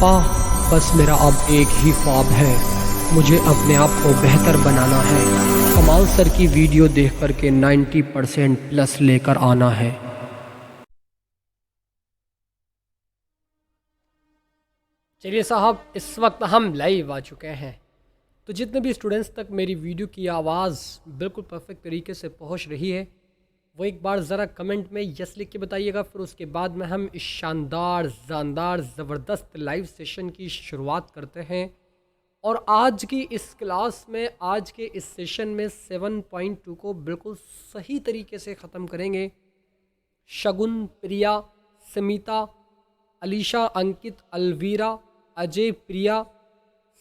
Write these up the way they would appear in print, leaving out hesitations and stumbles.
पापा, बस मेरा अब एक ही ख्वाब है, मुझे अपने आप को बेहतर बनाना है। कमाल सर की वीडियो देख कर के 90% प्लस लेकर आना है। चलिए साहब, इस वक्त हम लाइव आ चुके हैं। तो जितने भी स्टूडेंट्स तक मेरी वीडियो की आवाज़ बिल्कुल परफेक्ट तरीके से पहुंच रही है, वो एक बार ज़रा कमेंट में यस लिख के बताइएगा। फिर उसके बाद में हम इस शानदार जानदार ज़बरदस्त लाइव सेशन की शुरुआत करते हैं। और आज की इस क्लास में, आज के इस सेशन में 7.2 को बिल्कुल सही तरीके से ख़त्म करेंगे। शगुन, प्रिया, स्मिता, अलीशा, अंकित, अलवीरा, अजय, प्रिया,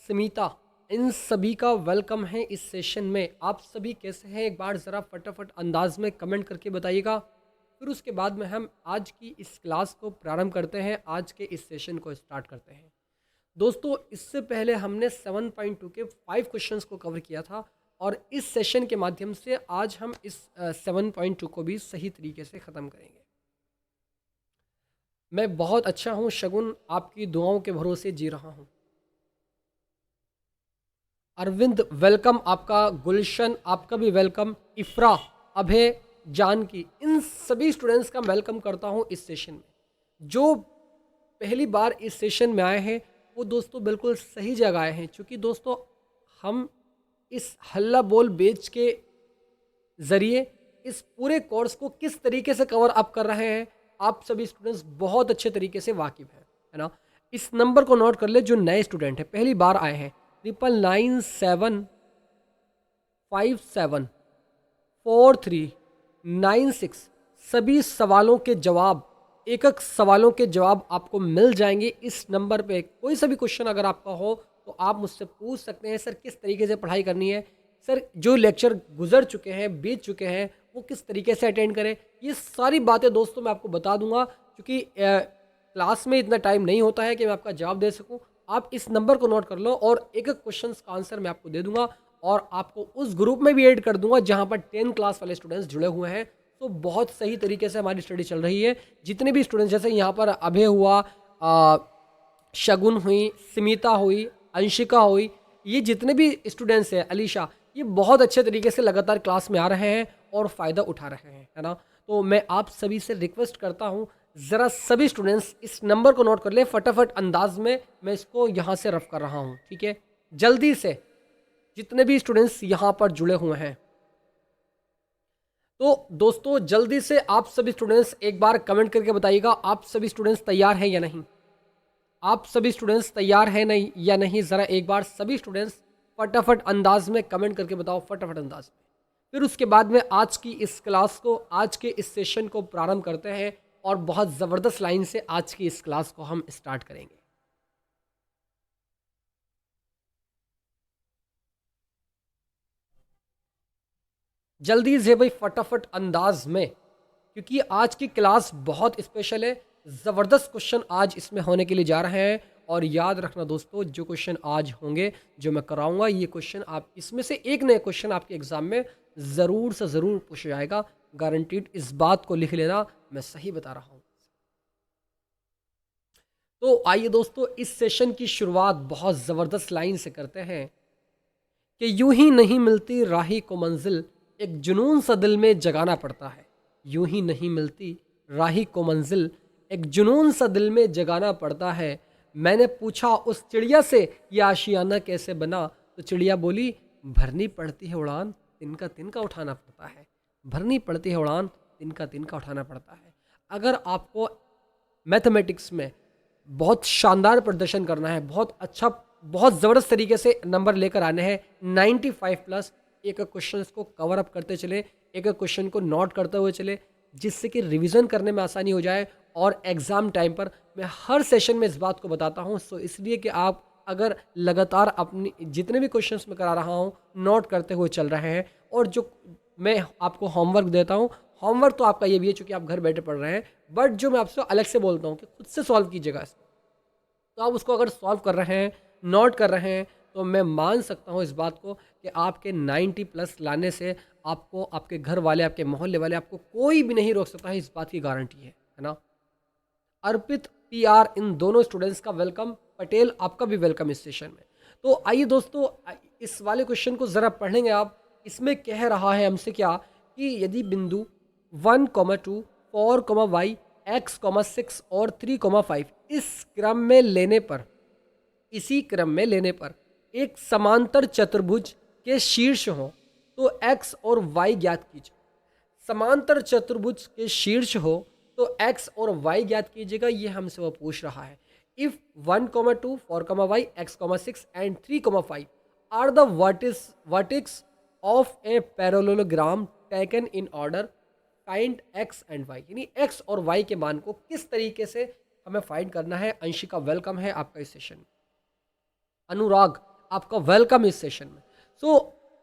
स्मिता, इन सभी का वेलकम है इस सेशन में। आप सभी कैसे हैं, एक बार ज़रा फटाफट अंदाज में कमेंट करके बताइएगा। फिर उसके बाद में हम आज की इस क्लास को प्रारंभ करते हैं, आज के इस सेशन को स्टार्ट करते हैं। दोस्तों, इससे पहले हमने 7.2 के 5 क्वेश्चंस को कवर किया था और इस सेशन के माध्यम से आज हम इस 7.2 को भी सही तरीके से ख़त्म करेंगे। मैं बहुत अच्छा हूँ शगुन, आपकी दुआओं के भरोसे जी रहा हूँ। अरविंद वेलकम आपका, गुलशन आपका भी वेलकम, इफ्रा, अभय, जानकी, इन सभी स्टूडेंट्स का वेलकम करता हूँ इस सेशन में। जो पहली बार इस सेशन में आए हैं वो दोस्तों बिल्कुल सही जगह आए हैं, क्योंकि दोस्तों हम इस हल्ला बोल बेच के ज़रिए इस पूरे कोर्स को किस तरीके से कवर अप कर रहे हैं, आप सभी स्टूडेंट्स बहुत अच्छे तरीके से वाकिफ़ हैं, है ना। इस नंबर को नोट कर ले, जो नए स्टूडेंट हैं, पहली बार आए हैं, 9997574396। सभी सवालों के जवाब, एक एक सवालों के जवाब आपको मिल जाएंगे इस नंबर पे। कोई सा भी क्वेश्चन अगर आपका हो तो आप मुझसे पूछ सकते हैं, सर किस तरीके से पढ़ाई करनी है, सर जो लेक्चर गुजर चुके हैं, बीत चुके हैं, वो किस तरीके से अटेंड करें। ये सारी बातें दोस्तों मैं आपको बता दूंगा, क्योंकि क्लास में इतना टाइम नहीं होता है कि मैं आपका जवाब दे सकूं। आप इस नंबर को नोट कर लो और एक एक क्वेश्चन का आंसर मैं आपको दे दूंगा और आपको उस ग्रुप में भी ऐड कर दूंगा जहां पर 10 क्लास वाले स्टूडेंट्स जुड़े हुए हैं। तो बहुत सही तरीके से हमारी स्टडी चल रही है। जितने भी स्टूडेंट्स, जैसे यहाँ पर अभय हुआ, शगुन हुई, स्मिता हुई, अंशिका हुई, ये जितने भी स्टूडेंट्स हैं, अलीशा, ये बहुत अच्छे तरीके से लगातार क्लास में आ रहे हैं और फ़ायदा उठा रहे हैं, है ना। तो मैं आप सभी से रिक्वेस्ट करता हूँ, ज़रा सभी स्टूडेंट्स इस नंबर को नोट कर ले फटाफट अंदाज में। मैं इसको यहाँ से रफ कर रहा हूँ, ठीक है। जल्दी से जितने भी स्टूडेंट्स यहाँ पर जुड़े हुए हैं, तो दोस्तों जल्दी से आप सभी स्टूडेंट्स एक बार कमेंट करके बताइएगा, आप सभी स्टूडेंट्स तैयार हैं या नहीं। आप सभी स्टूडेंट्स तैयार हैं नहीं या नहीं, ज़रा एक बार सभी स्टूडेंट्स फटाफट अंदाज में कमेंट करके बताओ, फटाफट अंदाज में। फिर उसके बाद में आज की इस क्लास को, आज के इस सेशन को प्रारंभ करते हैं और बहुत ज़बरदस्त लाइन से आज की इस क्लास को हम स्टार्ट करेंगे। जल्दी से भाई फटाफट अंदाज में, क्योंकि आज की क्लास बहुत स्पेशल है। ज़बरदस्त क्वेश्चन आज इसमें होने के लिए जा रहे हैं। और याद रखना दोस्तों, जो क्वेश्चन आज होंगे, जो मैं कराऊंगा, ये क्वेश्चन आप इसमें से एक नए क्वेश्चन आपके एग्जाम में ज़रूर से ज़रूर पूछा जाएगा, गारंटीड। इस बात को लिख लेना, मैं सही बता रहा हूँ। तो आइए दोस्तों, इस सेशन की शुरुआत बहुत ज़बरदस्त लाइन से करते हैं कि यूं ही नहीं मिलती राही को मंजिल, एक जुनून सा दिल में जगाना पड़ता है। यूं ही नहीं मिलती राही को मंजिल, एक जुनून सा दिल में जगाना पड़ता है। मैंने पूछा उस चिड़िया से, ये आशियाना कैसे बना, तो चिड़िया बोली, भरनी पड़ती है उड़ान, तिनका तिनका उठाना पड़ता है। भरनी पड़ती है उड़ान, तिनका तिनका उठाना पड़ता है। अगर आपको मैथमेटिक्स में बहुत शानदार प्रदर्शन करना है, बहुत अच्छा, बहुत ज़बरदस्त तरीके से नंबर लेकर आने हैं 95 प्लस, एक एक क्वेश्चन को कवर अप करते चले, एक एक क्वेश्चन को नोट करते हुए चले, जिससे कि रिवीजन करने में आसानी हो जाए। और एग्ज़ाम टाइम पर मैं हर सेशन में इस बात को बताता हूँ, सो इसलिए कि आप अगर लगातार अपनी जितने भी क्वेश्चंस मैं करा रहा हूँ नोट करते हुए चल रहे हैं, और जो मैं आपको होमवर्क देता हूँ, होमवर्क तो आपका ये भी है चूँकि आप घर बैठे पढ़ रहे हैं, बट जो मैं आपसे अलग से बोलता हूँ कि खुद से सॉल्व कीजिएगा इसको, तो आप उसको अगर सॉल्व कर रहे हैं, नोट कर रहे हैं, तो मैं मान सकता हूँ इस बात को कि आपके 90 प्लस लाने से आपको, आपके घर वाले, आपके मोहल्ले वाले, आपको कोई भी नहीं रोक सकता है, इस बात की गारंटी है ना। अर्पित, PR, इन दोनों स्टूडेंट्स का वेलकम पटेल, आपका भी वेलकम इस सेशन में। तो आइए दोस्तों, इस वाले क्वेश्चन को ज़रा पढ़ेंगे आप। इसमें कह रहा है हमसे क्या, कि यदि बिंदु 1,2, 4,y, x,6 और 3,5 इसी क्रम में लेने पर एक समांतर चतुर्भुज के शीर्ष हो तो x और y ज्ञात कीजिए। समांतर चतुर्भुज के शीर्ष हो तो x और y ज्ञात कीजिएगा, ये हमसे वो पूछ रहा है। If 1,2, 4,y, x,6 and 3,5 are the vertex of a parallelogram taken in order, find x and y। यानी x और y के मान को किस तरीके से हमें फाइंड करना है। अंशिका, वेलकम है आपका इस सेशन में। अनुराग, आपका वेलकम इस सेशन में।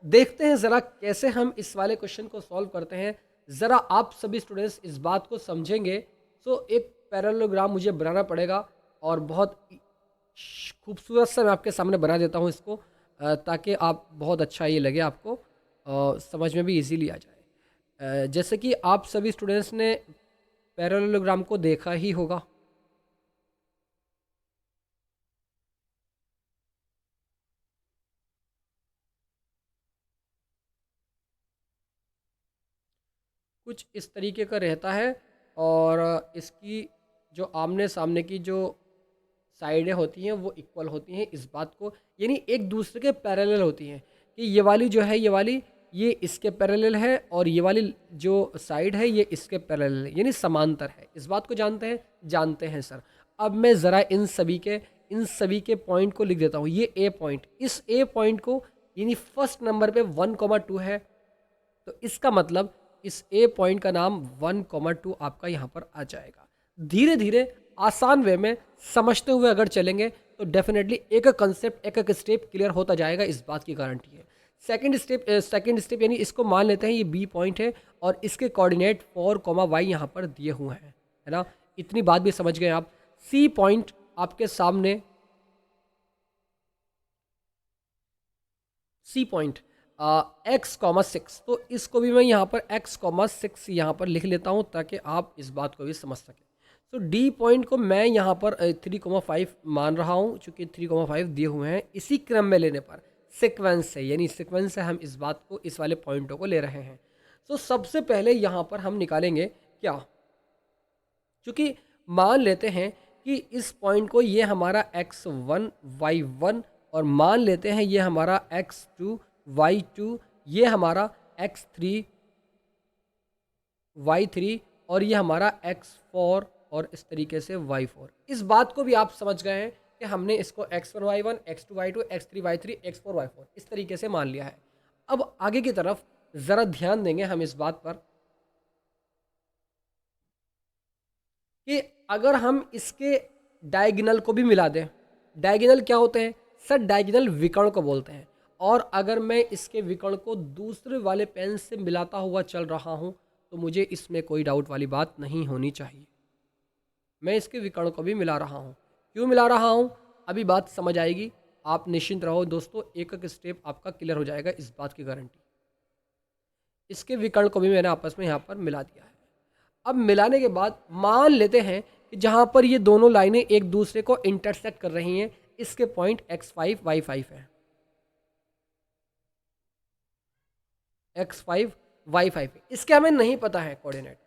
देखते हैं ज़रा कैसे हम इस वाले क्वेश्चन को सॉल्व करते हैं। ज़रा आप सभी स्टूडेंट्स इस बात को समझेंगे। एक पैरेललोग्राम मुझे बनाना पड़ेगा और बहुत खूबसूरत सा मैं आपके सामने बना देता हूँ इसको, ताकि आप बहुत अच्छा ये लगे आपको, समझ में भी इजीली आ जाए। जैसे कि आप सभी स्टूडेंट्स ने पैरेललोग्राम को देखा ही होगा। कुछ इस तरीके का रहता है और इसकी जो आमने सामने की जो साइडें होती हैं वो इक्वल होती हैं। इस बात को, यानी एक दूसरे के पैरेलल होती हैं, कि ये वाली जो है ये इसके पैरेलल है और ये वाली जो साइड है ये इसके पैरेलल है, यानी समांतर है। इस बात को जानते हैं सर। अब मैं ज़रा इन सभी के पॉइंट को लिख देता हूँ। ये ए पॉइंट, इस ए पॉइंट को यानी फर्स्ट नंबर पे 1,2 है, तो इसका मतलब इस ए पॉइंट का नाम 1,2 आपका यहाँ पर आ जाएगा। धीरे धीरे आसान वे में समझते हुए अगर चलेंगे तो डेफिनेटली एक कंसेप्ट, एक स्टेप क्लियर होता जाएगा, इस बात की गारंटी है। सेकंड स्टेप यानी इसको मान लेते हैं ये बी पॉइंट है और इसके कोऑर्डिनेट 4,y यहाँ पर दिए हुए हैं, है ना। इतनी बात भी समझ गए आप। सी पॉइंट आपके सामने, सी पॉइंट x,6, तो इसको भी मैं यहाँ पर x,6 यहाँ पर लिख लेता हूँ ताकि आप इस बात को भी समझ सकें। डी पॉइंट को मैं यहाँ पर 3,5 मान रहा हूँ, चूँकि 3,5 दिए हुए हैं। इसी क्रम में लेने पर सीक्वेंस से हम इस बात को, इस वाले पॉइंटों को ले रहे हैं। सबसे पहले यहाँ पर हम निकालेंगे क्या, चूँकि मान लेते हैं कि इस पॉइंट को ये हमारा x1, y1 और मान लेते हैं ये हमारा x2, y2, ये हमारा x3, y3 और ये हमारा x4 और इस तरीके से y4। इस बात को भी आप समझ गए हैं कि हमने इसको x1, y1, x2, y2, x3, y3, x4, y4 इस तरीके से मान लिया है। अब आगे की तरफ ज़रा ध्यान देंगे हम इस बात पर कि अगर हम इसके डायगोनल को भी मिला दें। डायगोनल क्या होते हैं सर? डायगोनल विकर्ण को बोलते हैं। और अगर मैं इसके विकर्ण को दूसरे वाले पेन से मिलाता हुआ चल रहा हूं तो मुझे इसमें कोई डाउट वाली बात नहीं होनी चाहिए। मैं इसके विकर्ण को भी मिला रहा हूं। क्यों मिला रहा हूं, अभी बात समझ आएगी। आप निश्चिंत रहो दोस्तों, एक एक स्टेप आपका क्लियर हो जाएगा, इस बात की गारंटी। इसके विकर्ण को भी मैंने आपस में यहाँ पर मिला दिया है। अब मिलाने के बाद मान लेते हैं कि जहाँ पर ये दोनों लाइनें एक दूसरे को इंटरसेक्ट कर रही हैं, इसके पॉइंट x5, y5 है। x5, y5 इसके हमें नहीं पता है कोऑर्डिनेट।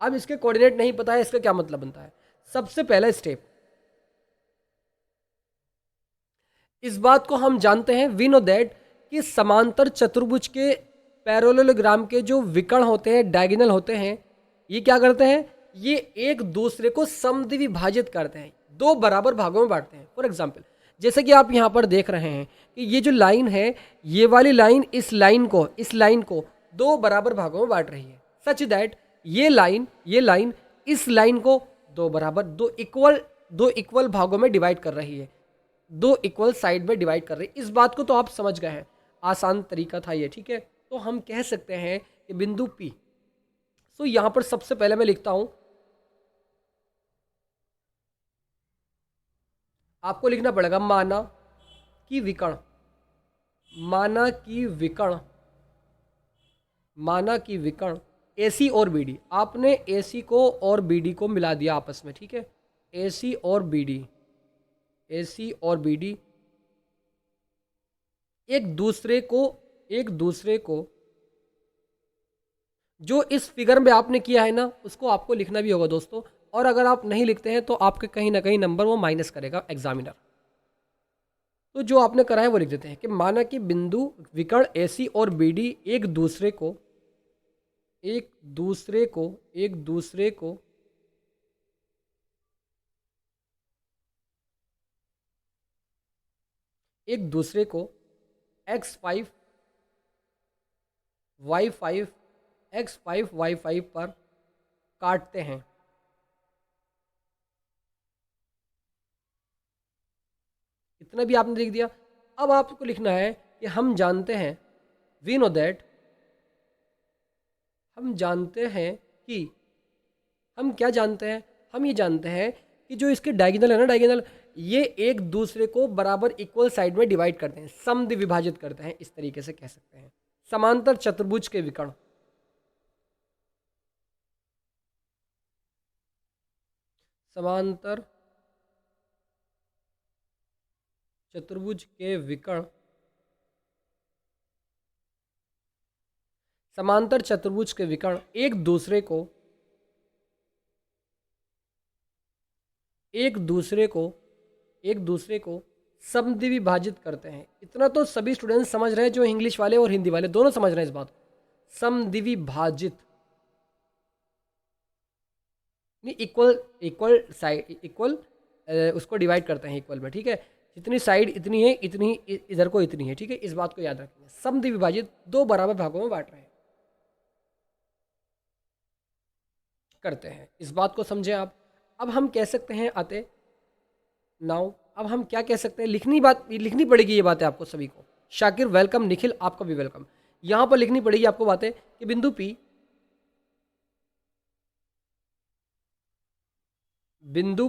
अब इसके कोऑर्डिनेट नहीं पता है, इसका क्या मतलब बनता है? सबसे पहला स्टेप, इस बात को हम जानते हैं, वी नो दैट, कि समांतर चतुर्भुज के पैरेललोग्राम के जो विकर्ण होते हैं, डायगोनल होते हैं, ये क्या करते हैं? ये एक दूसरे को समद्विभाजित करते हैं, दो बराबर भागों में बांटते हैं। फॉर एग्जाम्पल, जैसे कि आप यहाँ पर देख रहे हैं कि ये जो लाइन है, ये वाली लाइन इस लाइन को दो बराबर भागों में बांट रही है, सच दैट ये लाइन इस लाइन को दो इक्वल भागों में डिवाइड कर रही है, दो इक्वल साइड में डिवाइड कर रही है। इस बात को तो आप समझ गए हैं, आसान तरीका था ये, ठीक है। तो हम कह सकते हैं कि बिंदु P, सो यहां पर सबसे पहले मैं लिखता हूं, आपको लिखना पड़ेगा माना कि विकर्ण AC और BD। आपने AC को और BD को मिला दिया आपस में, ठीक है। AC और BD AC और BD एक दूसरे को जो इस फिगर में आपने किया है ना, उसको आपको लिखना भी होगा दोस्तों। और अगर आप नहीं लिखते हैं तो आपके कहीं ना कहीं नंबर वो माइनस करेगा एग्जामिनर। तो जो आपने करा है वो लिख देते हैं कि माना कि बिंदु विकर्ण AC और BD एक दूसरे को एक दूसरे को एक दूसरे को एक दूसरे को x5 y5 x5 y5 पर काटते हैं। इतना भी आपने लिख दिया। अब आपको लिखना है कि हम जानते हैं, वी नो दैट, हम जानते हैं कि, हम क्या जानते हैं, हम ये जानते हैं कि जो इसके डायगोनल है ना, डायगोनल, ये एक दूसरे को बराबर इक्वल साइड में डिवाइड करते हैं, समद्वि विभाजित करते हैं, इस तरीके से कह सकते हैं। समांतर चतुर्भुज के विकर्ण, समांतर चतुर्भुज के विकर्ण, समांतर चतुर्भुज के विकर्ण एक दूसरे को समद्वि विभाजित करते हैं। इतना तो सभी स्टूडेंट्स समझ रहे हैं, जो इंग्लिश वाले और हिंदी वाले दोनों समझ रहे हैं इस बात को। समद्वि विभाजित नहीं, इक्वल साइड, इक्वल उसको डिवाइड करते हैं इक्वल में, ठीक है। जितनी साइड इतनी है, इतनी इधर को इतनी है, ठीक है। इस बात को याद रखेंगे। समद्वि विभाजित दो बराबर भागों में बांट रहे हैं, करते हैं, इस बात को समझें आप। अब हम कह सकते हैं अतः नाउ, अब हम क्या कह सकते हैं, लिखनी पड़ेगी ये बातें आपको सभी को। शाकिर वेलकम, निखिल आपका भी वेलकम। यहां पर लिखनी पड़ेगी आपको बातें कि बिंदु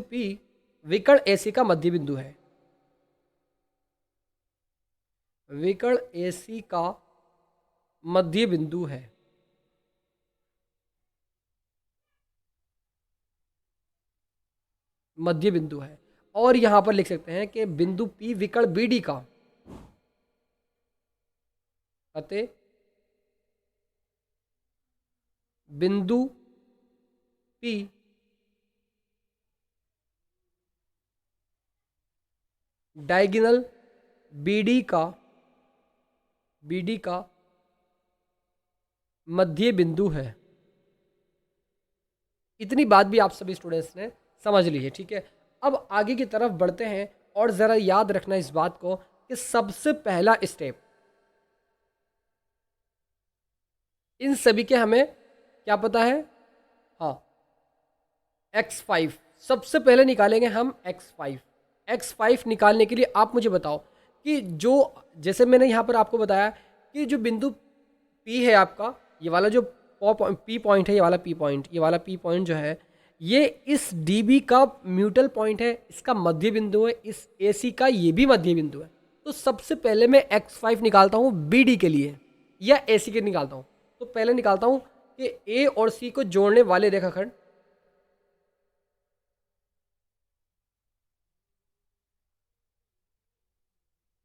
P विकर्ण AC का मध्य बिंदु है, विकर्ण AC का मध्य बिंदु है। मध्य बिंदु है। और यहां पर लिख सकते हैं कि बिंदु P विकर्ण BD का, अतः बिंदु P डायगोनल BD का मध्य बिंदु है। इतनी बात भी आप सभी स्टूडेंट्स ने समझ ली है, ठीक है। अब आगे की तरफ बढ़ते हैं और जरा याद रखना इस बात को कि सबसे पहला स्टेप इन सभी के हमें क्या पता है, हाँ, x5 सबसे पहले निकालेंगे हम। x5 निकालने के लिए आप मुझे बताओ कि जो, जैसे मैंने यहाँ पर आपको बताया कि जो बिंदु P है आपका, ये वाला जो P पॉइंट है, ये वाला P पॉइंट जो है, ये इस DB का म्यूटल पॉइंट है, इसका मध्य बिंदु है, इस AC का ये भी मध्य बिंदु है। तो सबसे पहले मैं x5 निकालता हूँ BD के लिए या AC के निकालता हूँ। तो पहले निकालता हूँ कि A और C को जोड़ने वाले रेखाखंड,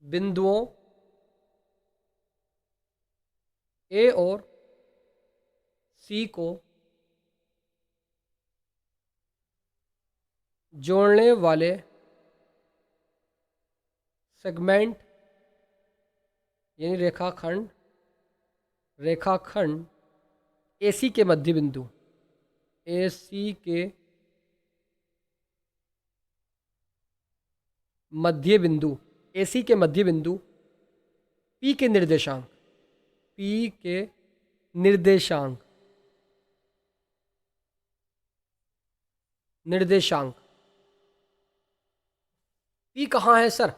बिंदुओं A और C को जोड़ने वाले सेगमेंट यानी रेखाखंड AC के मध्य बिंदु, AC के मध्य बिंदु, AC के मध्य बिंदु P के निर्देशांक, P कहाँ है सर?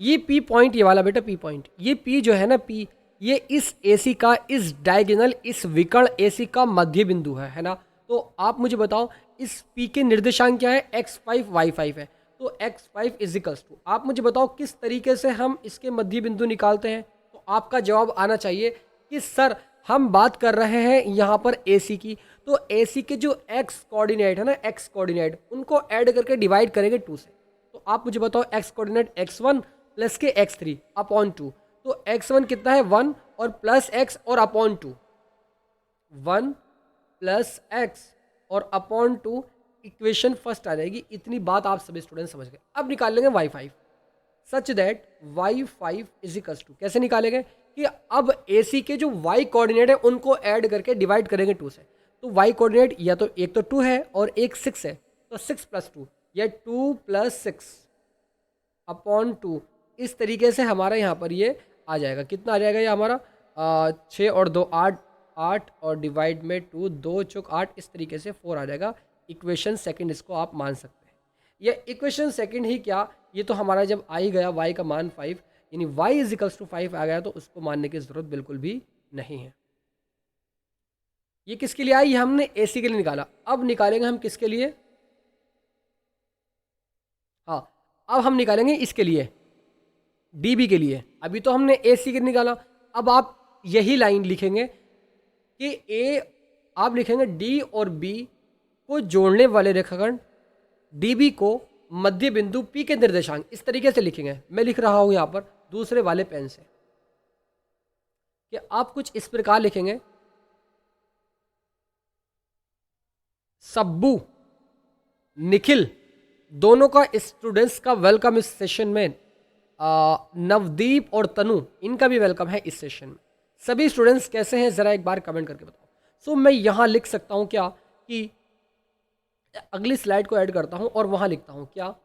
ये P पॉइंट, ये वाला बेटा P पॉइंट, ये P जो है ना, P ये इस AC का, इस डायगोनल, इस विकर्ण AC का मध्य बिंदु है ना। तो आप मुझे बताओ इस P के निर्देशांक क्या है, x5 y5 है। तो x5 इजिकल्स टू, आप मुझे बताओ किस तरीके से हम इसके मध्य बिंदु निकालते हैं। तो आपका जवाब आना चाहिए कि सर हम बात कर रहे हैं यहाँ पर AC की, तो AC के जो x कोऑर्डिनेट है ना, x कोऑर्डिनेट, उनको ऐड करके डिवाइड करेंगे 2 से। तो आप मुझे बताओ x कोऑर्डिनेट x1 प्लस के x3 अपॉन 2, तो x1 कितना है 1 और प्लस x और अपॉन 2, 1 प्लस x और अपॉन 2, इक्वेशन फर्स्ट आ जाएगी। इतनी बात आप सभी स्टूडेंट समझ गए। अब निकाल लेंगे y5 such that y5 is equals to, कैसे निकालेंगे कि अब AC के जो y कोऑर्डिनेट है उनको ऐड करके डिवाइड करेंगे 2 से। तो y कोऑर्डिनेट या तो एक तो 2 है और एक 6 है, तो 6 प्लस 2 या 2 प्लस 6 अपॉन 2, इस तरीके से हमारा यहाँ पर ये आ जाएगा। कितना आ जाएगा ये हमारा 6 और 2 8, 8 और डिवाइड में 2, 2 चौक 8, इस तरीके से 4 आ जाएगा। इक्वेशन सेकंड इसको आप मान सकते हैं। ये इक्वेशन सेकंड ही क्या, ये तो हमारा जब आ ही गया y का मान 5, यानी y इज इक्वल्स टू 5 आ गया, तो उसको मानने की ज़रूरत बिल्कुल भी नहीं है। ये किसके लिए आई, ये हमने AC के लिए निकाला। अब निकालेंगे हम किसके लिए, हाँ अब हम निकालेंगे इसके लिए DB के लिए। अभी तो हमने AC के लिए निकाला। अब आप यही लाइन लिखेंगे कि A, आप लिखेंगे D और B को जोड़ने वाले रेखाखंड DB को मध्य बिंदु P के निर्देशांक, इस तरीके से लिखेंगे। मैं लिख रहा हूं यहां पर दूसरे वाले पेन से कि आप कुछ इस प्रकार लिखेंगे, सब्बू निखिल दोनों का स्टूडेंट्स का वेलकम इस सेशन में। नवदीप और तनु, इनका भी वेलकम है इस सेशन में। सभी स्टूडेंट्स कैसे हैं जरा एक बार कमेंट करके बताओ। सो मैं यहां लिख सकता हूं क्या कि अगली स्लाइड को ऐड करता हूं और वहां लिखता हूं क्या,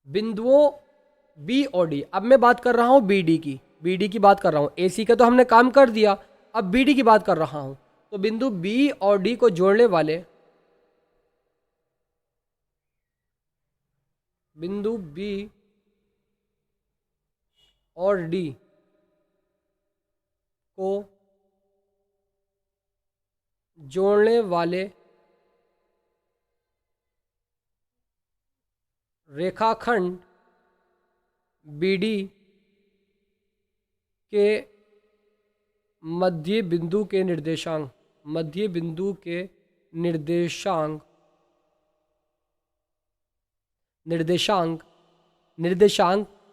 बिंदुओं B और D। अब मैं बात कर रहा हूं BD की बात कर रहा हूं। AC का तो हमने काम कर दिया, अब BD की बात कर रहा हूं। तो बिंदु B और D को जोड़ने वाले बिंदु B और D को जोड़ने वाले रेखाखंड BD के मध्य बिंदु के निर्देशांक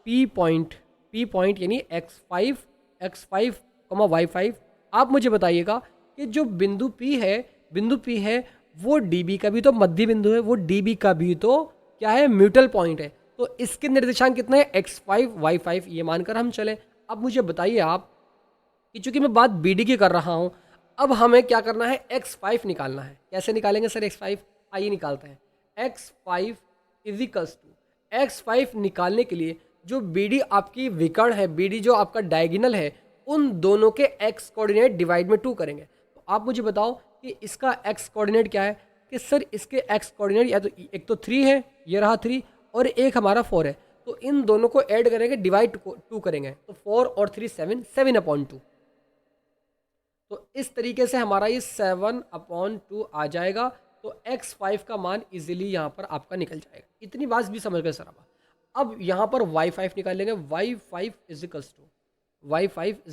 P पॉइंट यानी x5 y5। आप मुझे बताइएगा कि जो बिंदु P है वो DB का भी तो मध्य बिंदु है, वो DB का भी तो क्या है, म्यूटल पॉइंट है। तो इसके निर्देशांक कितने हैं, x5 y5, ये मानकर हम चले। अब मुझे बताइए आप कि चूंकि मैं बात BD की कर रहा हूं, अब हमें क्या करना है, x5 निकालना है। कैसे निकालेंगे सर x5, आइए निकालते हैं। x5 is equals to, x5 निकालने के लिए जो BD आपकी विकर्ण है, BD जो आपका डायगोनल है, उन दोनों के x कोऑर्डिनेट डिवाइड में 2 करेंगे। तो आप मुझे बताओ कि इसका x कोऑर्डिनेट क्या है, कि सर इसके x कोऑर्डिनेट या तो एक तो 3 है, ये रहा 3, और एक हमारा 4 है। तो इन दोनों को ऐड करेंगे, डिवाइड 2 करेंगे, तो 4 और 3 7/2। तो इस तरीके से हमारा ये 7/2 आ जाएगा। तो x5 का मान इजीली यहाँ पर आपका निकल जाएगा। इतनी बात भी समझ गए सर। अब यहाँ पर y5 निकालेंगे। y5 इज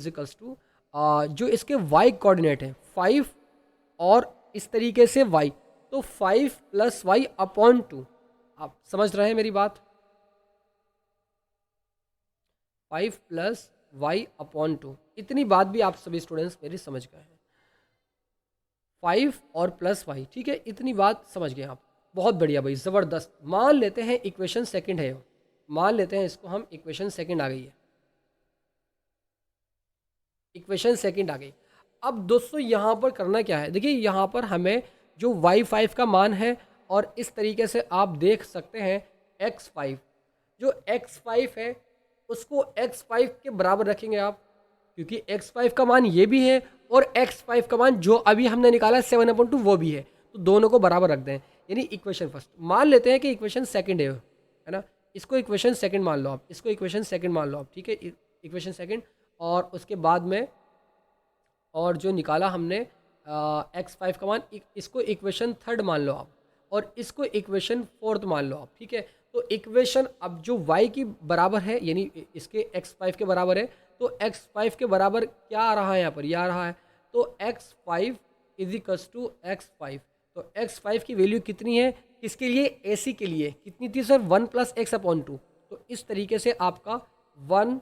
इक्वल्स टू जो इसके y कोऑर्डिनेट है 5 और इस तरीके से y, तो 5 प्लस y अपॉन 2। आप समझ रहे हैं मेरी बात, 5 प्लस y अपॉन 2। इतनी बात भी आप सभी स्टूडेंट्स मेरी समझ गए हैं, 5 और प्लस y, ठीक है, इतनी बात समझ गए आप। बहुत बढ़िया भाई, ज़बरदस्त। मान लेते हैं इक्वेशन सेकंड है, मान लेते हैं इसको हम इक्वेशन सेकंड आ गई है, इक्वेशन सेकंड आ गई। अब दोस्तों यहाँ पर करना क्या है, देखिए यहाँ पर हमें जो y5 का मान है, और इस तरीके से आप देख सकते हैं x5, जो x5 है उसको x5 के बराबर रखेंगे आप, क्योंकि x5 का मान ये भी है और x5 का मान जो अभी हमने निकाला 7/2 वो भी है, तो दोनों को बराबर रख दें। यानी इक्वेशन फर्स्ट मान लेते हैं कि इक्वेशन सेकंड है ना, इसको इक्वेशन सेकंड मान लो आप, इसको इक्वेशन सेकंड मान लो आप, ठीक है, इक्वेशन सेकंड। और उसके बाद में और जो निकाला हमने x5 का मान, इसको इक्वेशन थर्ड मान लो आप, और इसको इक्वेशन फोर्थ मान लो आप, ठीक है। तो इक्वेशन अब जो y की बराबर है, यानी इसके x5 के बराबर है, तो x5 के बराबर क्या आ रहा है यहाँ पर, यह आ रहा है। तो x5 is equals to x5। तो x5 की वैल्यू कितनी है, किसके लिए, AC के लिए कितनी थी सर, 1 + x/2। तो इस तरीके से आपका 1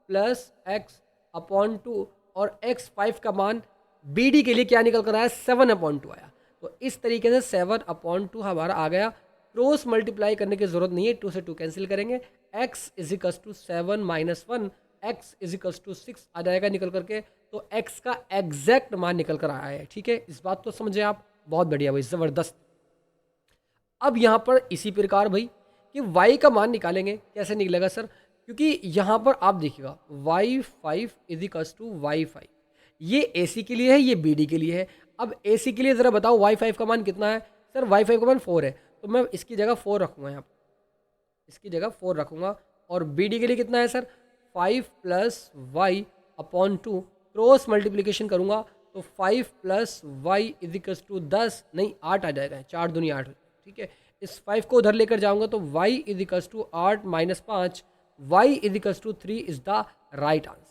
+ x/2 और x5 का मान BD के लिए क्या निकल कर आया, 7/2 आया। तो इस तरीके से 7/2 हमारा आ गया। क्रॉस मल्टीप्लाई करने की जरूरत नहीं है, 2 से 2 कैंसिल करेंगे। x is equals to 7 - 1, x is equals to 6 आ जाएगा निकल करके। तो x का एग्जैक्ट मान निकल कर आया है। ठीक है, इस बात को समझे आप, बहुत बढ़िया भाई, ज़बरदस्त। अब यहाँ पर इसी प्रकार भाई कि y का मान निकालेंगे, कैसे निकलेगा सर, क्योंकि यहाँ पर आप देखिएगा y5 is equals to y5, ये AC के लिए है, ये BD के लिए है। अब AC के लिए ज़रा बताओ y5 का मान कितना है सर, y5 का मान 4 है, तो मैं इसकी जगह 4 रखूँगा, यहाँ पर इसकी जगह 4 रखूँगा। और BD के लिए कितना है सर, 5 + y/2, क्रॉस मल्टीप्लिकेशन करूँगा तो 5 + y इज इक्वल्स टू 10 नहीं 8 आ जाएगा, 4 दूनी 8। ठीक है, इस 5 को उधर लेकर जाऊंगा तो y is equals to 8 - 5, y is equals to 3 is the right answer.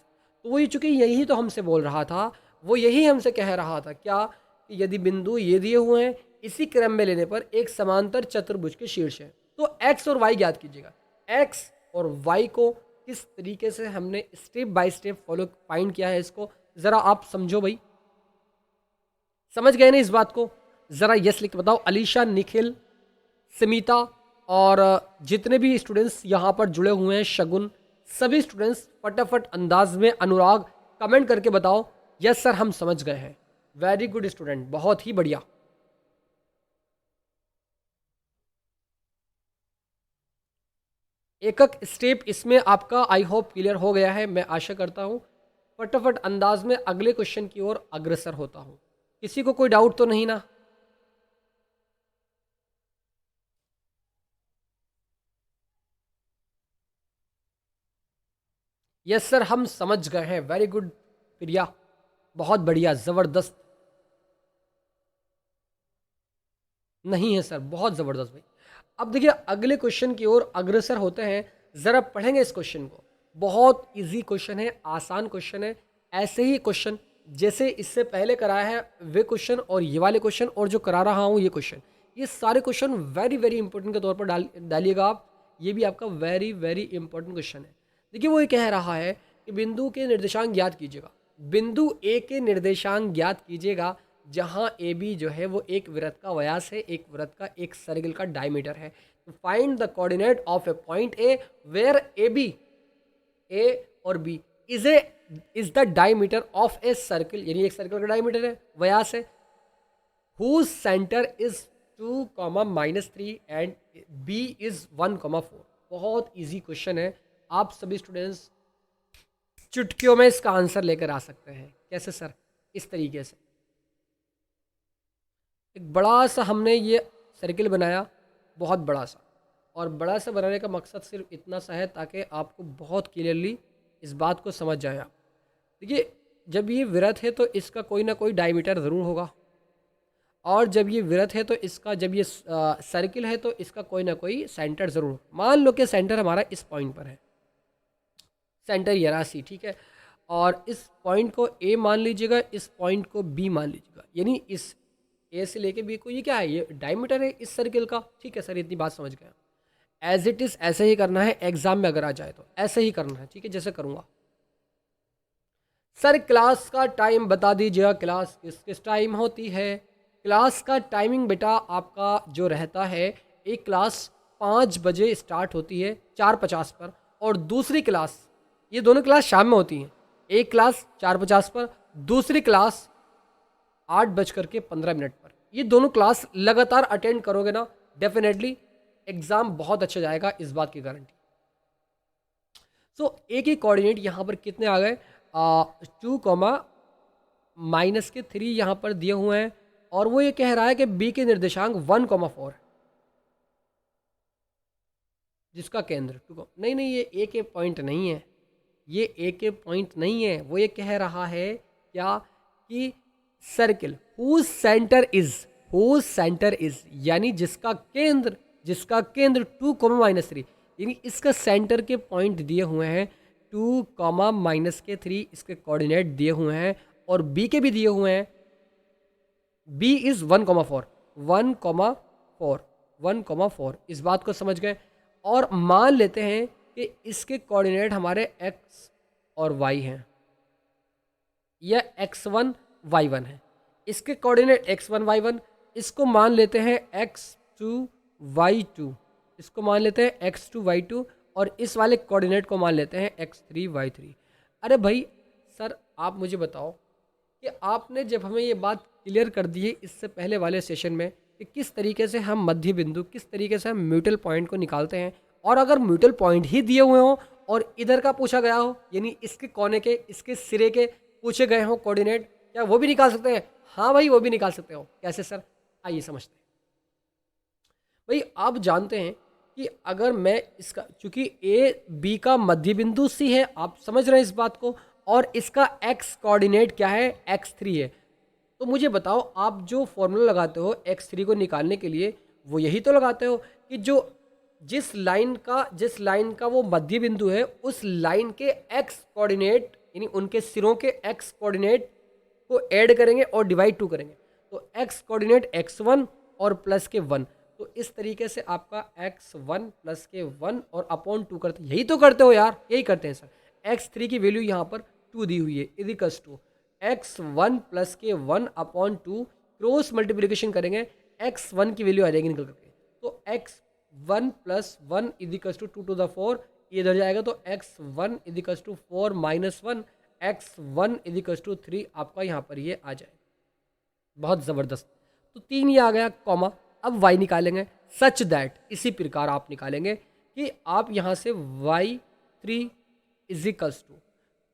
तो वही, चूंकि यही तो हमसे बोल रहा था, वो यही हमसे कह रहा था क्या, कि यदि बिंदु ये दिए हुए हैं, इसी क्रम में लेने पर एक समांतर चतुर्भुज के शीर्ष है, तो x और y ज्ञात कीजिएगा। x और y को किस तरीके से हमने step by step follow find किया है, इसको ज़रा आप समझो भाई, समझ गए ना इस बात को, ज़रा यस लिख के बताओ। अलीशा, निखिल, स्मिता और जितने भी स्टूडेंट्स यहाँ पर जुड़े हुए हैं, शगुन, सभी स्टूडेंट्स फटाफट अंदाज में, अनुराग, कमेंट करके बताओ यस सर हम समझ गए हैं। वेरी गुड स्टूडेंट, बहुत ही बढ़िया। एक एक स्टेप इसमें आपका आई होप क्लियर हो गया है, मैं आशा करता हूँ। फटाफट अंदाज में अगले क्वेश्चन की ओर अग्रसर होता हूँ। किसी को कोई डाउट तो नहीं ना? यस सर हम समझ गए हैं, वेरी गुड प्रिया, बहुत बढ़िया, ज़बरदस्त। नहीं है सर, बहुत ज़बरदस्त भाई। अब देखिए अगले क्वेश्चन की ओर अग्रसर होते हैं, ज़रा पढ़ेंगे इस क्वेश्चन को। बहुत इजी क्वेश्चन है, आसान क्वेश्चन है। ऐसे ही क्वेश्चन जैसे इससे पहले कराया है वे क्वेश्चन, और ये वाले क्वेश्चन, और जो करा रहा हूँ ये क्वेश्चन, ये सारे क्वेश्चन वेरी वेरी इंपॉर्टेंट के तौर पर डालिएगा आप। ये भी आपका वेरी वेरी इंपॉर्टेंट क्वेश्चन है। देखिए वो ये कह रहा है कि बिंदु के निर्देशांक ज्ञात कीजिएगा। बिंदु ए के निर्देशांक ज्ञात कीजिएगा, जहाँ ए बी जो है वो एक वृत्त का व्यास है, एक वृत्त का, एक सर्कल का डायमीटर है। Find the coordinate of a point A where A B, A और B is the diameter of a circle, यानी एक सर्कल का डायमीटर है, व्यास है, whose centre is 2, -3 and B is 1, 4। बहुत इजी क्वेश्चन है, आप सभी स्टूडेंट्स चुटकियों में इसका आंसर लेकर आ सकते हैं। कैसे सर? इस तरीके से एक बड़ा सा हमने ये सर्किल बनाया, बहुत बड़ा सा, और बड़ा सा बनाने का मकसद सिर्फ इतना सा है ताकि आपको बहुत क्लियरली इस बात को समझ जाए आप। देखिए जब ये वृत्त है तो इसका कोई ना कोई डायमीटर ज़रूर होगा, और जब ये वृत्त है तो इसका, जब ये सर्किल है तो इसका कोई ना कोई सेंटर ज़रूर। मान लो कि सेंटर हमारा इस पॉइंट पर है, सेंटर ये रहा सी, ठीक है, और इस पॉइंट को ए मान लीजिएगा, इस पॉइंट को बी मान लीजिएगा, यानी इस ए से लेके बी को, ये क्या है, ये डायमीटर है इस सर्किल का। ठीक है सर, इतनी बात समझ गया। एज इट इज़ ऐसे ही करना है, एग्जाम में अगर आ जाए तो ऐसे ही करना है। ठीक है, जैसे करूँगा। सर क्लास का टाइम बता दीजिएगा, क्लास किस किस टाइम होती है? क्लास का टाइमिंग बेटा आपका जो रहता है, एक क्लास 5 बजे स्टार्ट होती है 4:50 पर, और दूसरी क्लास, ये दोनों क्लास शाम में होती हैं। एक क्लास 4:50 पर, दूसरी क्लास 8:15 पर। ये दोनों क्लास लगातार अटेंड करोगे ना, डेफिनेटली एग्ज़ाम बहुत अच्छा जाएगा, इस बात की गारंटी। सो एक ही कोऑर्डिनेट यहाँ पर कितने आ गए, 2, -3 यहाँ पर दिए हुए हैं, और वो ये कह रहा है कि बी के निर्देशांक 1, 4, जिसका केंद्र 2, नहीं नहीं ये ए के पॉइंट नहीं है, ये ए के पॉइंट नहीं है। वो ये कह रहा है क्या, कि सर्किल हुज सेंटर इज, यानी जिसका केंद्र 2, -3, यानी इसका सेंटर के पॉइंट दिए हुए हैं 2, -3, इसके कोऑर्डिनेट दिए हुए हैं, और बी के भी दिए हुए हैं बी इज़ 1,4, 1,4, 1,4, इस बात को समझ गए। और मान लेते हैं कि इसके कोऑर्डिनेट हमारे एक्स और वाई हैं, या x1 y1 है। इसके कोऑर्डिनेट x1 y1, इसको मान लेते हैं x2 y2, इसको मान लेते हैं x2 y2, और इस वाले कोऑर्डिनेट को मान लेते हैं x3 y3। अरे भाई सर, आप मुझे बताओ कि आपने जब हमें ये बात क्लियर कर दी है इससे पहले वाले सेशन में कि किस तरीके से हम मध्य बिंदु, किस तरीके से हम म्यूटल पॉइंट को निकालते हैं, और अगर म्यूटल पॉइंट ही दिए हुए हों और इधर का पूछा गया हो, यानी इसके कोने के, इसके सिरे के पूछे गए हों कोऑर्डिनेट, क्या वो भी निकाल सकते हैं? हाँ भाई, वो भी निकाल सकते हो। कैसे सर? आइए समझते हैं। भाई आप जानते हैं कि अगर मैं इसका, चूंकि ए बी का मध्य बिंदु सी है, आप समझ रहे हैं इस बात को, और इसका एक्स कोऑर्डिनेट क्या है? x3 है। तो मुझे बताओ, आप जो फॉर्मूला लगाते हो x3 को निकालने के लिए, वो यही तो लगाते हो कि जो जिस लाइन का वो मध्य बिंदु है, उस लाइन के x कोऑर्डिनेट, यानी उनके सिरों के x कोऑर्डिनेट को ऐड करेंगे और डिवाइड 2 करेंगे। तो x कोऑर्डिनेट x1 और प्लस के 1, तो इस तरीके से आपका x1 प्लस के 1 और अपॉन 2 करते, यही तो करते हो यार, यही करते हैं सर। x3 की वैल्यू यहाँ पर 2 दी हुई है, इजिकल्स टू x1 प्लस के 1 अपॉन 2, क्रॉस मल्टीप्लिकेशन करेंगे, x1 की वैल्यू आ जाएगी निकल करके। तो x1 plus 1 equals to 2 to the 4, ये इधर जाएगा, तो x1 equals to 4 minus 1, x1 equals to 3 आपका यहाँ पर ये आ जाए। बहुत ज़बरदस्त। तो 3 ये आ गया, कॉमा। अब y निकालेंगे, सच दैट, इसी प्रकार आप निकालेंगे कि आप यहाँ से y3 इजिकल्स टू,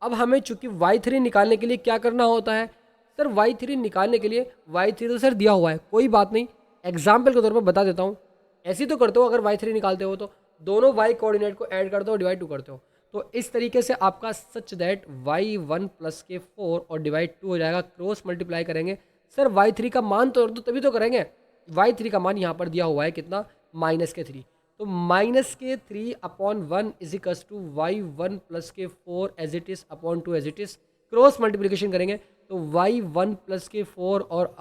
अब हमें चूंकि y3 निकालने के लिए क्या करना होता है सर? y3 निकालने के लिए, y3 तो सर दिया हुआ है, कोई बात नहीं, एग्जाम्पल के तौर पर बता देता हूँ। ऐसे ही तो करते हो, अगर y3 निकालते हो तो दोनों y कोऑर्डिनेट को ऐड करते हो, डिवाइड 2 करते हो। तो इस तरीके से आपका सच दैट y1 प्लस के 4 और डिवाइड 2 हो जाएगा, क्रॉस मल्टीप्लाई करेंगे। सर y3 का मान तो तभी तो करेंगे। y3 का मान यहाँ पर दिया हुआ है कितना? -3। तो -3 upon 1 equals to y1 plus के 4 as it is upon 2 as it is, cross multiplication करेंगे तो y1 प्लस के 4 और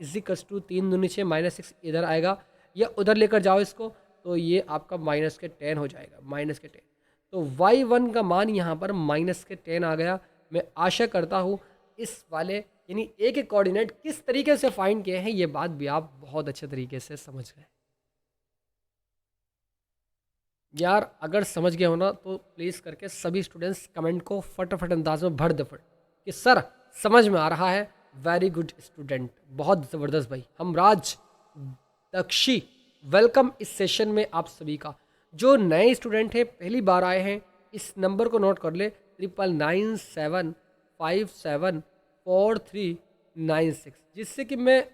इजिकल्स टू 3 दूनी 6 -6 इधर आएगा, या उधर लेकर जाओ इसको, तो ये आपका -10 हो जाएगा, -10। तो y1 का मान यहाँ पर -10 आ गया। मैं आशा करता हूँ इस वाले, यानी एक एक कोऑर्डिनेट किस तरीके से फाइंड किए हैं, ये बात भी आप बहुत अच्छे तरीके से समझ गए। यार अगर समझ गए हो ना, तो प्लीज़ करके सभी स्टूडेंट्स कमेंट को फटाफट अंदाज में भर दे फट कि सर समझ में आ रहा है। वेरी गुड स्टूडेंट, बहुत ज़बरदस्त भाई। हम राज दक्षी, वेलकम इस सेशन में आप सभी का। जो नए स्टूडेंट हैं, पहली बार आए हैं, इस नंबर को नोट कर ले, 9997574396, जिससे कि मैं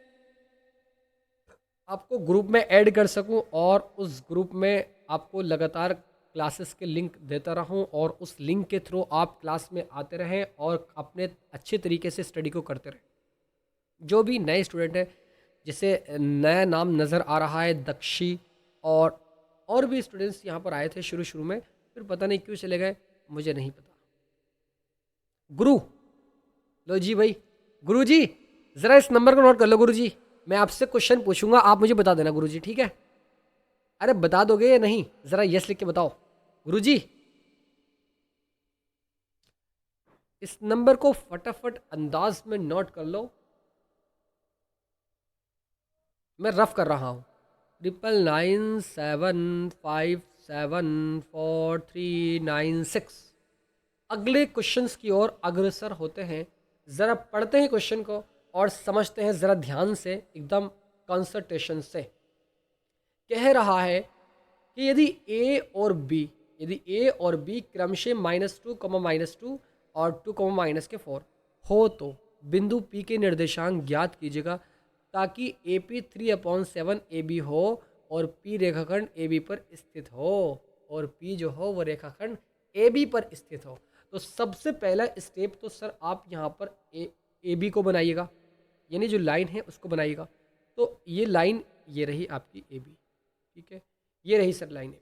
आपको ग्रुप में ऐड कर सकूं और उस ग्रुप में आपको लगातार क्लासेस के लिंक देता रहूं, और उस लिंक के थ्रू आप क्लास में आते रहें और अपने अच्छे तरीके से स्टडी को करते रहें। जो भी नए स्टूडेंट है, जिसे नया नाम नज़र आ रहा है दक्षी, और भी स्टूडेंट्स यहाँ पर आए थे शुरू शुरू में, फिर पता नहीं क्यों चले गए, मुझे नहीं पता। गुरु, लो जी भाई, गुरु जी ज़रा इस नंबर को नोट कर लो गुरु जी। मैं आपसे क्वेश्चन पूछूंगा, आप मुझे बता देना गुरु जी, ठीक है? अरे बता दोगे या नहीं? ज़रा यस लिख के बताओ गुरु जी। इस नंबर को फटाफट अंदाज में नोट कर लो, मैं रफ कर रहा हूँ। 9997574396। अगले क्वेश्चंस की ओर अग्रसर होते हैं। ज़रा पढ़ते हैं क्वेश्चन को और समझते हैं ज़रा ध्यान से, एकदम कंसंट्रेशन से। कह रहा है कि यदि ए और बी क्रमशः -2, -2 और 2, -4 हो, तो बिंदु पी के निर्देशांक ज्ञात कीजिएगा ताकि ए पी 3/7 ए बी हो और पी रेखाखंड ए बी पर स्थित हो, और पी जो हो वो रेखाखंड ए बी पर स्थित हो। तो सबसे पहला स्टेप तो सर आप यहाँ पर ए बी को बनाइएगा, यानी जो लाइन है उसको बनाइएगा। तो ये लाइन, ये रही आपकी ए बी, ठीक है, ये रही सर लाइन ए।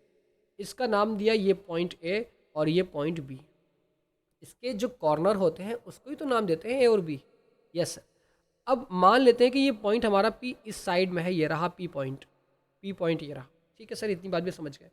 इसका नाम दिया ये पॉइंट ए और ये पॉइंट बी। इसके जो कॉर्नर होते हैं उसको ही तो नाम देते हैं ए और बी। Yes sir. अब मान लेते हैं कि ये पॉइंट हमारा पी इस साइड में है, ये रहा पी पॉइंट, ये रहा। ठीक है सर, इतनी बात भी समझ गए।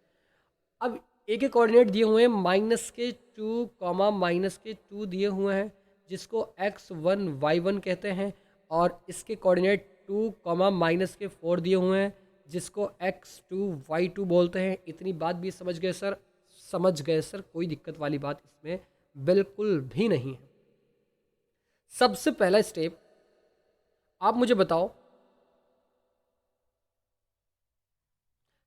अब ए के कोऑर्डिनेट दिए हुए हैं -2, -2 दिए हुए हैं, जिसको x1 y1 कहते हैं, और इसके कोऑर्डिनेट 2, -4 दिए हुए हैं, जिसको x2 y2 बोलते हैं। इतनी बात भी समझ गए सर? समझ गए सर, कोई दिक्कत वाली बात इसमें बिल्कुल भी नहीं है। सबसे पहला स्टेप आप मुझे बताओ,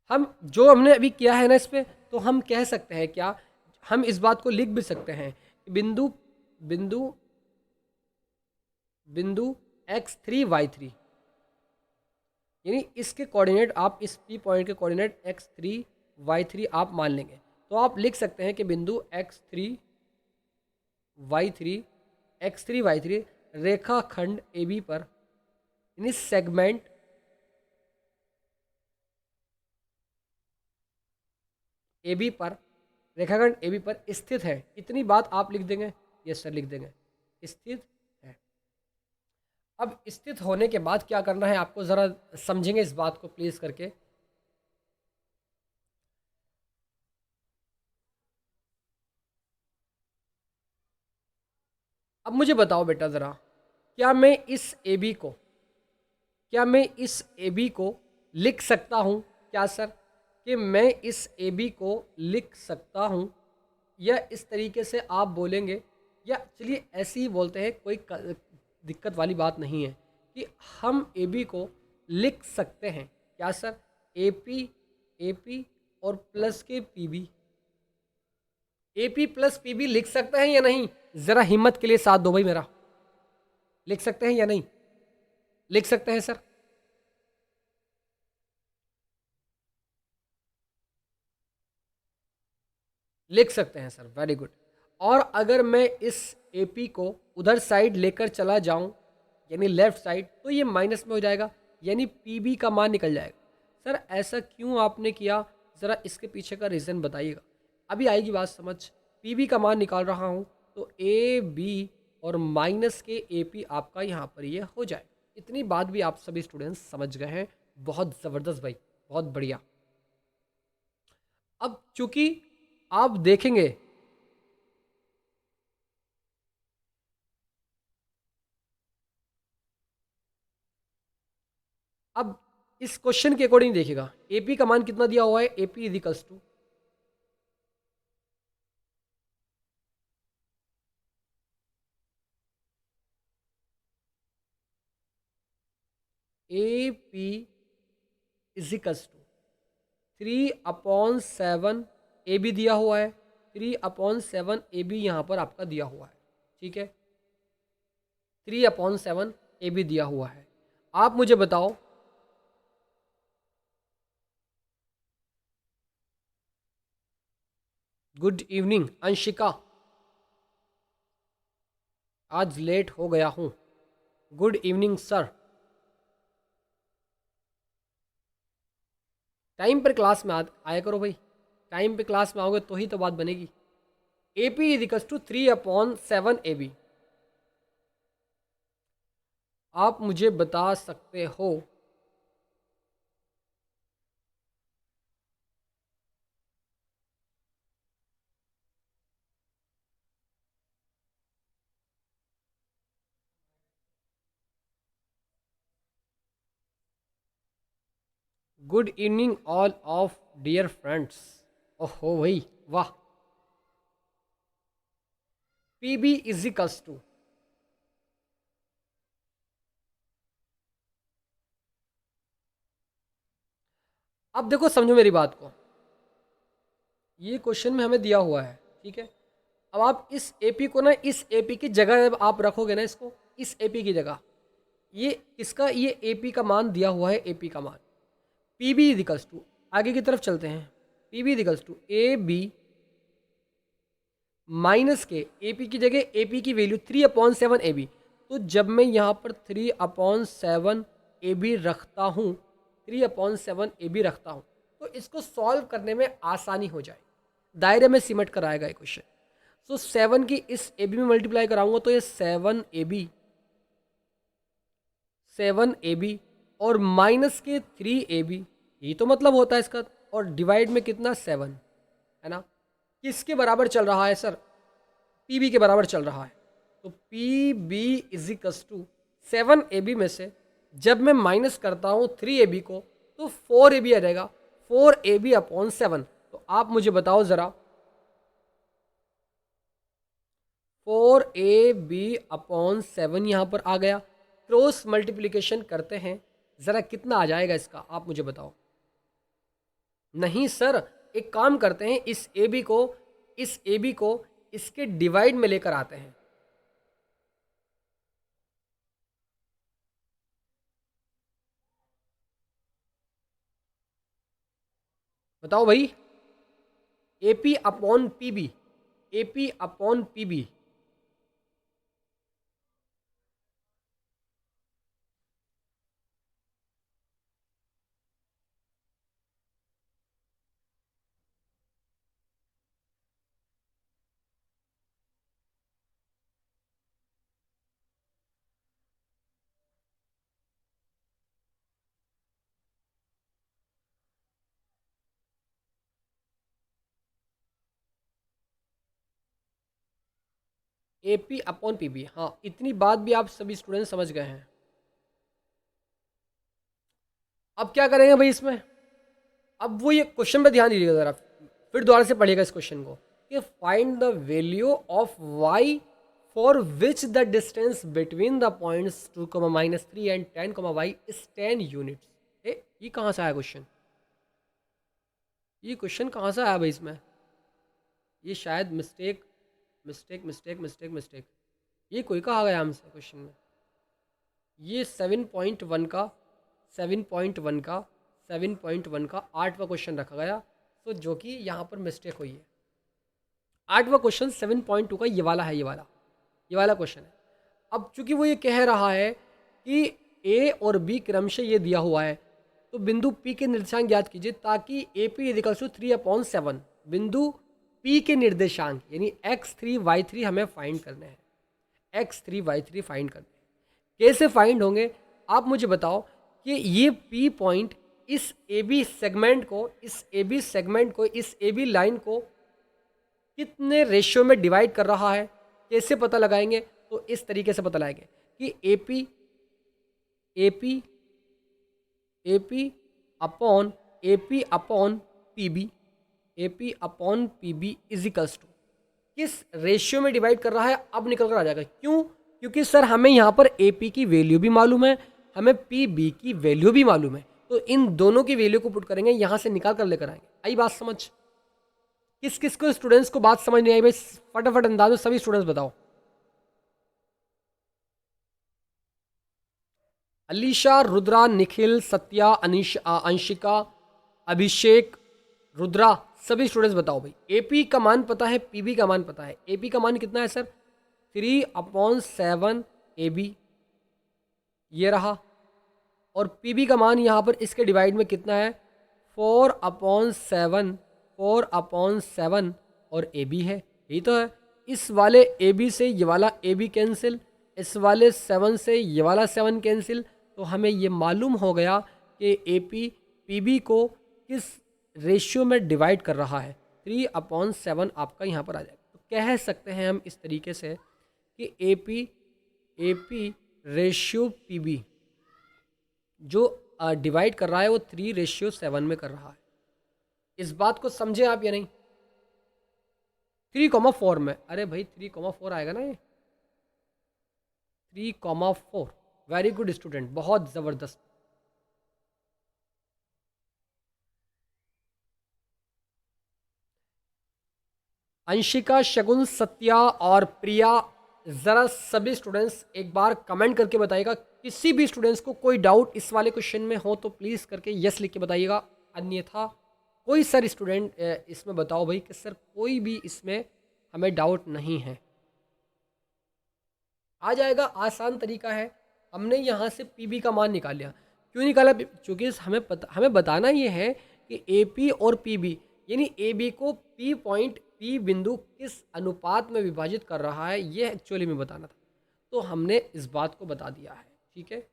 हम जो हमने अभी किया है ना इस पे, तो हम कह सकते हैं क्या, हम इस बात को लिख भी सकते हैं कि बिंदु बिंदु बिंदु x3 y3, यानी इसके कोऑर्डिनेट, आप इस पी पॉइंट के कोऑर्डिनेट x3 y3 आप मान लेंगे, तो आप लिख सकते हैं कि बिंदु x3 y3 रेखाखंड AB पर, यानी सेगमेंट AB पर, रेखाखंड AB पर स्थित है। इतनी बात आप लिख देंगे? यस सर, लिख देंगे, स्थित है। अब स्थित होने के बाद क्या करना है आपको, ज़रा समझेंगे इस बात को प्लीज़ करके। अब मुझे बताओ बेटा ज़रा, क्या मैं इस AB को, क्या मैं इस AB को लिख सकता हूँ क्या सर? कि मैं इस AB को लिख सकता हूँ, या इस तरीके से आप बोलेंगे, या चलिए ऐसे ही बोलते हैं, कोई दिक्कत वाली बात नहीं है, कि हम AB को लिख सकते हैं क्या सर? AP और प्लस के PB, AP प्लस PB लिख सकते हैं या नहीं? ज़रा हिम्मत के लिए साथ दो भाई मेरा, लिख सकते हैं या नहीं? लिख सकते हैं सर? लिख सकते हैं सर, वेरी गुड। और अगर मैं इस AP को उधर साइड लेकर चला जाऊं, यानी लेफ्ट साइड, तो ये माइनस में हो जाएगा, यानी PB का मान निकल जाएगा। सर ऐसा क्यों आपने किया, ज़रा इसके पीछे का रीज़न बताइएगा, अभी आएगी बात समझ। PB का मान निकाल रहा हूँ, तो AB और माइनस के AP आपका यहाँ पर ये हो जाए। इतनी बात भी आप सभी स्टूडेंट्स समझ गए हैं, बहुत ज़बरदस्त भाई, बहुत बढ़िया। अब चूंकि आप देखेंगे, अब इस क्वेश्चन के अकॉर्डिंग देखिएगा, AP का मान कितना दिया हुआ है, AP equals to AP equals to 3/7 AB दिया हुआ है, 3/7 AB यहाँ पर आपका दिया हुआ है। ठीक है, 3/7 AB दिया हुआ है। आप मुझे बताओ, गुड इवनिंग अंशिका, आज लेट हो गया हूँ। Good evening sir. टाइम पर क्लास में आया करो भाई, टाइम पे क्लास में आओगे तो ही तो बात बनेगी। AP इजिकल्स टू 3/7 AB, आप मुझे बता सकते हो good evening all of dear friends. ओहो भाई वाह। PB इजिकल्स टू, अब देखो समझो मेरी बात को, ये क्वेश्चन में हमें दिया हुआ है, ठीक है। अब आप इस AP को ना, इस AP की जगह जब आप रखोगे ना इसको, इस AP की जगह, ये इसका, ये AP का मान दिया हुआ है, AP का मान। PB इजिकल्स टू, आगे की तरफ चलते हैं, PB equals to AB minus के, AP की जगह AP की वैल्यू 3/7 AB, तो जब मैं यहाँ पर 3/7 AB रखता हूँ, 3/7 AB रखता हूँ, तो इसको सॉल्व करने में आसानी हो जाए, दायरे में सिमट कर आएगा ये क्वेश्चन। सो 7 की इस AB में मल्टीप्लाई कराऊंगा तो ये 7 AB 7AB और माइनस के 3AB, यही तो मतलब होता है इसका। और डिवाइड में कितना 7, है ना। किसके बराबर चल रहा है सर? PB के बराबर चल रहा है। तो PB is equals to 7AB में से जब मैं माइनस करता हूँ 3AB को तो 4AB आ जाएगा, 4AB अपॉन 7। तो आप मुझे बताओ ज़रा, 4AB अपॉन 7 यहाँ पर आ गया। क्रॉस मल्टीप्लिकेशन करते हैं, ज़रा कितना आ जाएगा इसका, आप मुझे बताओ। नहीं सर, एक काम करते हैं, इस ए बी को इसके डिवाइड में लेकर आते हैं। बताओ भाई, AP upon PB, AP upon PB। AP upon PB, हाँ, इतनी बात भी आप सभी स्टूडेंट समझ गए हैं। अब क्या करेंगे भाई इसमें? अब वो ये क्वेश्चन पे ध्यान दीजिएगा ज़रा, फिर दोबारा से पढ़िएगा इस क्वेश्चन को कि find the value of y for which the distance between the points 2, -3 and 10, y is 10 units. ये कहाँ से आया क्वेश्चन? ये क्वेश्चन कहाँ से आया भाई इसमें? ये शायद mistake mistake mistake mistake mistake, ये कोई कहा गया हमसे क्वेश्चन में। ये 7.1 का 7.1 का 7.1 का 8वां क्वेश्चन रखा गया, तो जो कि यहाँ पर मिस्टेक हुई है। 8वां क्वेश्चन 7.2 का ये वाला है, ये वाला क्वेश्चन है। अब चूंकि वो ये कह रहा है कि ए और बी क्रमशः ये दिया हुआ है, तो बिंदु पी के निर्देशांक ज्ञात कीजिए ताकि ए पी इक्वल्स टू 3/7। बिंदु पी के निर्देशांक यानी x3 y3 हमें फाइंड करने हैं, x3 y3 फाइंड करने हैं। कैसे फाइंड होंगे आप मुझे बताओ कि ये पी पॉइंट इस ए बी सेगमेंट को इस ए बी लाइन को कितने रेशियो में डिवाइड कर रहा है, कैसे पता लगाएंगे? तो इस तरीके से पता लगाएंगे कि AP upon PB is equals to किस रेशियो में डिवाइड कर रहा है, अब निकल कर आ जाएगा। क्यों? क्योंकि सर हमें यहाँ पर AP की वैल्यू भी मालूम है, हमें PB की वैल्यू भी मालूम है, तो इन दोनों की वैल्यू को पुट करेंगे, यहाँ से निकाल कर लेकर आएंगे। आई बात समझ? किस किस को स्टूडेंट्स को बात समझ नहीं आई भाई? फटाफट अंदाज में सभी स्टूडेंट्स बताओ। अलीशा, रुद्रा, निखिल, सत्या, अंशिका, अभिषेक, रुद्रा, सभी स्टूडेंट्स बताओ भाई। एपी का मान पता है, पीबी का मान पता है। एपी का मान कितना है सर? 3/7 AB, ये रहा। और पीबी का मान यहाँ पर इसके डिवाइड में कितना है? 4/7 और AB है, यही तो है। इस वाले AB से ये वाला AB कैंसिल, इस वाले 7 से ये वाला 7 कैंसिल, तो हमें ये मालूम हो गया कि AP PB को किस रेशियो में डिवाइड कर रहा है। 3/7 आपका यहाँ पर आ जाएगा। तो कह सकते हैं हम इस तरीके से कि AP रेशियो PB जो डिवाइड कर रहा है वो 3/7 में कर रहा है। इस बात को समझे आप या नहीं? 3,4 में, अरे भाई 3,4 आएगा ना ये, 3,4। वेरी गुड स्टूडेंट, बहुत ज़बरदस्त। अंशिका, शगुन, सत्या और प्रिया, ज़रा सभी स्टूडेंट्स एक बार कमेंट करके बताइएगा। किसी भी स्टूडेंट्स को कोई डाउट इस वाले क्वेश्चन में हो तो प्लीज़ करके यस लिख के बताइएगा। अन्यथा कोई सर स्टूडेंट इसमें बताओ भाई कि सर कोई भी इसमें हमें डाउट नहीं है। आ जाएगा, आसान तरीका है। हमने यहाँ से पीबी का मान निकाल लिया। क्यों निकाला? क्योंकि हमें बताना ये है कि एपी और पीबी यानी एबी को पी पॉइंट पी बिंदु किस अनुपात में विभाजित कर रहा है, ये एक्चुअली में बताना था। तो हमने इस बात को बता दिया है, ठीक है।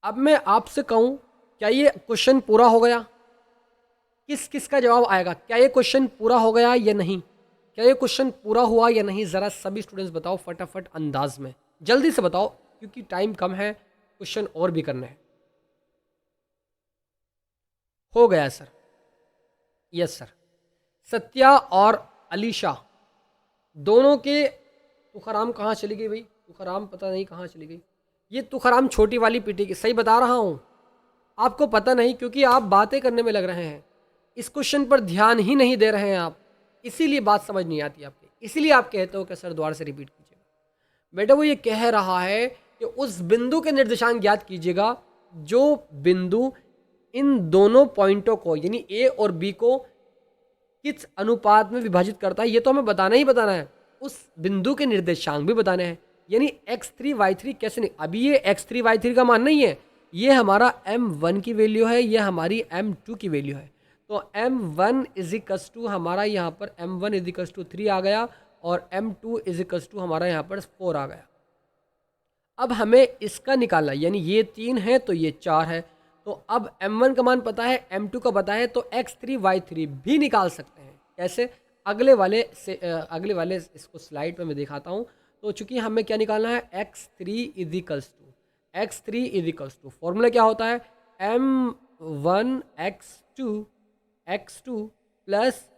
अब मैं आपसे कहूँ, क्या ये क्वेश्चन पूरा हो गया? किस किस का जवाब आएगा? क्या ये क्वेश्चन पूरा हो गया या नहीं? क्या ये क्वेश्चन पूरा हुआ या नहीं? ज़रा सभी स्टूडेंट्स बताओ फटाफट अंदाज में, जल्दी से बताओ क्योंकि टाइम कम है, क्वेश्चन और भी करने हैं। हो गया सर। Yes sir. सत्या और अलीशा दोनों के तुखाराम कहाँ चली गई भाई? तुखाराम पता नहीं कहाँ चली गई। ये तुखाराम छोटी वाली पीटी की, सही बता रहा हूँ। आपको पता नहीं क्योंकि आप बातें करने में लग रहे हैं, इस क्वेश्चन पर ध्यान ही नहीं दे रहे हैं आप, इसीलिए बात समझ नहीं आती आपकी, इसीलिए आप कहते हो कि सर दोबारा से रिपीट कीजिएगा। बेटा वो ये कह रहा है कि उस बिंदु के निर्देशांक ज्ञात कीजिएगा जो बिंदु इन दोनों पॉइंटों को यानी ए और बी को किस अनुपात में विभाजित करता है, ये तो हमें बताना ही बताना है। उस बिंदु के निर्देशांक भी बताने हैं, यानी x3 y3 कैसे नहीं। अभी ये x3 y3 का मान नहीं है, ये हमारा m1 की वैल्यू है, ये हमारी m2 की वैल्यू है। तो m1 इजिकल्स टू हमारा यहाँ पर m1 इजिकल्स टू 3 आ गया और m2 इजिकल्स टू हमारा यहाँ पर 4 आ गया। अब हमें इसका निकालना, यानी ये 3 है तो ये 4 है। तो अब m1 का मान पता है, m2 का पता है, तो x3 y3 भी निकाल सकते हैं। कैसे? अगले वाले से अगले वाले इसको स्लाइड पे मैं दिखाता हूँ। तो चूंकि हमें क्या निकालना है, x3 इजिकल्स टू फॉर्मूला क्या होता है, m1 x2 प्लस